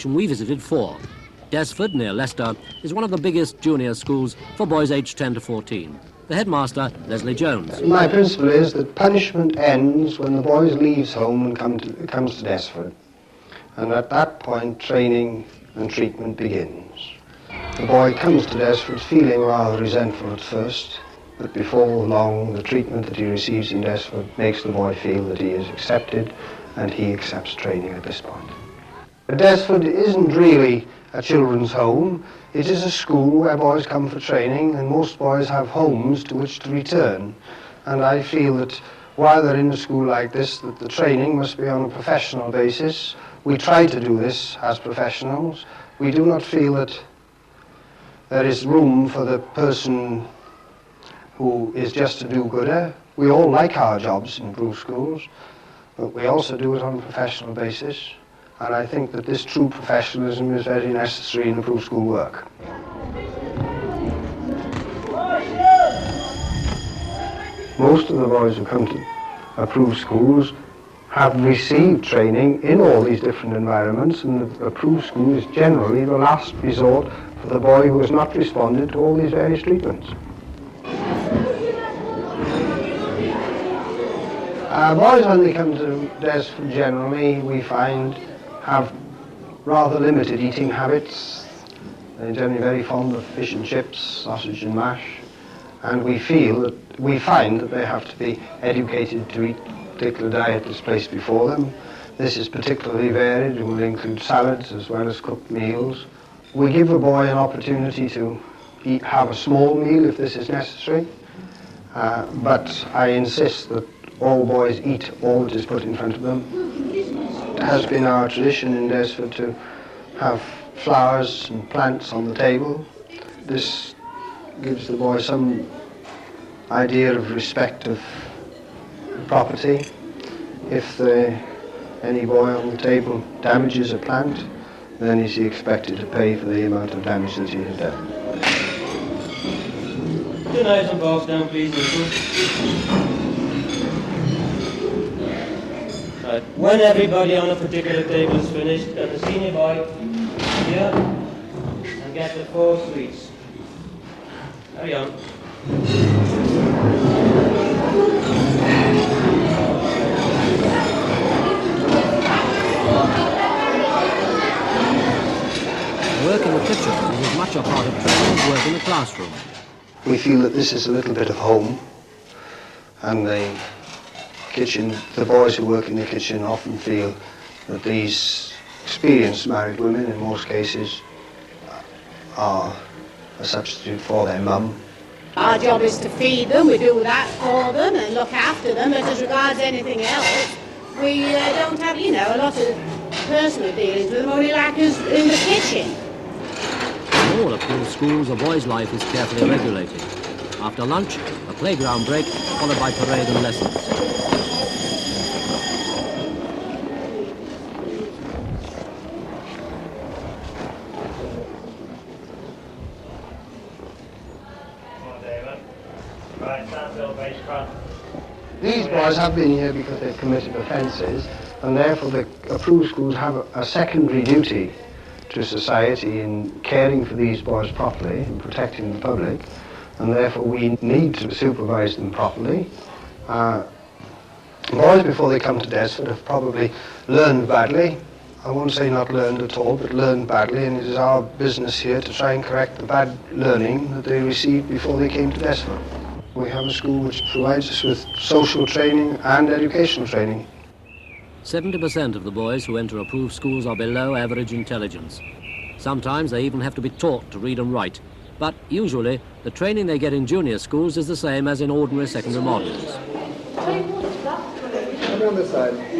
We visited 4. Desford, near Leicester, is one of the biggest junior schools for boys aged 10 to 14. The headmaster, Leslie Jones. My principle is that punishment ends when the boy leaves home and comes to Desford. And at that point, training and treatment begins. The boy comes to Desford feeling rather resentful at first, but before long, the treatment that he receives in Desford makes the boy feel that he is accepted, and he accepts training at this point. Desford isn't really a children's home. It is a school where boys come for training, and most boys have homes to which to return. And I feel that while they're in a school like this, that the training must be on a professional basis. We try to do this as professionals. We do not feel that there is room for the person who is just a do-gooder. We all like our jobs in Proof schools, but we also do it on a professional basis. And I think that this true professionalism is very necessary in the Proof school work. Most of the boys who come to Proof schools have received training in all these different environments, and the Proof school is generally the last resort for the boy who has not responded to all these various treatments. Boys, when they come to Desford, generally, we find, have rather limited eating habits. They're generally very fond of fish and chips, sausage and mash, and we find that they have to be educated to eat a particular diet that's placed before them. This is particularly varied and will include salads as well as cooked meals. We give a boy an opportunity to have a small meal if this is necessary, but I insist that all boys eat all that is put in front of them. It has been our tradition in Desford to have flowers and plants on the table. This gives the boy some idea of respect of property. If any boy on the table damages a plant, then is he expected to pay for the amount of damage that he has done. 2 knives and forks down, please, Nicholas. Right. When everybody on a particular table is finished, can the senior boy here and get the 4 sweets? Carry on. Work in the kitchen is as much a part of training as work in the classroom. We feel that this is a little bit of home, and the boys who work in the kitchen often feel that these experienced married women, in most cases, are a substitute for their mum. Our job is to feed them, we do that for them and look after them, but as regards anything else, we don't have, a lot of personal dealings with them, only like us in the kitchen. In all approved schools, a boy's life is carefully regulated. After lunch, a playground break, followed by parade and lessons. These boys have been here because they've committed offences, and therefore the approved schools have a secondary duty to society in caring for these boys properly and protecting the public, and therefore we need to supervise them properly. Boys, before they come to Desford, have probably learned badly. I won't say not learned at all, but learned badly, and it is our business here to try and correct the bad learning that they received before they came to Desford. We have a school which provides us with social training and educational training. 70% of the boys who enter approved schools are below average intelligence. Sometimes they even have to be taught to read and write. But usually, the training they get in junior schools is the same as in ordinary secondary modules.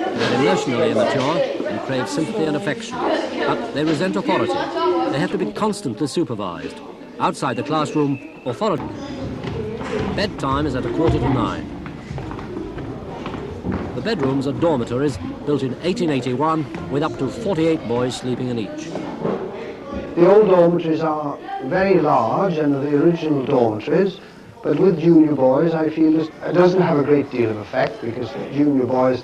They're emotionally immature and crave sympathy and affection, but they resent authority. They have to be constantly supervised. Outside the classroom, authority. Bedtime is at 8:45. The bedrooms are dormitories built in 1881 with up to 48 boys sleeping in each. The old dormitories are very large and are the original dormitories, but with junior boys I feel it doesn't have a great deal of effect because junior boys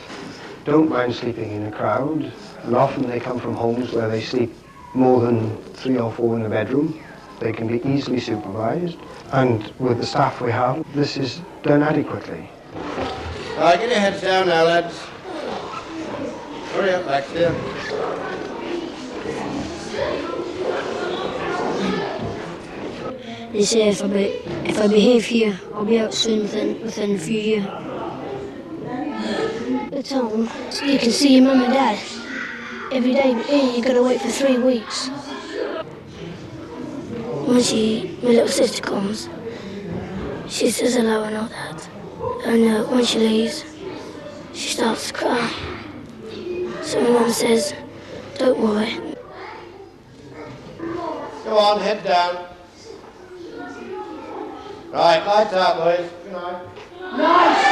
don't mind sleeping in a crowd, and often they come from homes where they sleep more than 3 or 4 in a bedroom. They can be easily supervised, and with the staff we have, this is done adequately. Right, get your heads down now, lads. Hurry up back there. They say if I behave here, I'll be out soon within a few years. At home, you can see your mum and dad every day, but here you've got to wait for 3 weeks. When my little sister comes, she says hello and all that. And when she leaves, she starts to cry. So my mum says, don't worry. Go on, head down. Right, lights out, boys. Good night. Nice.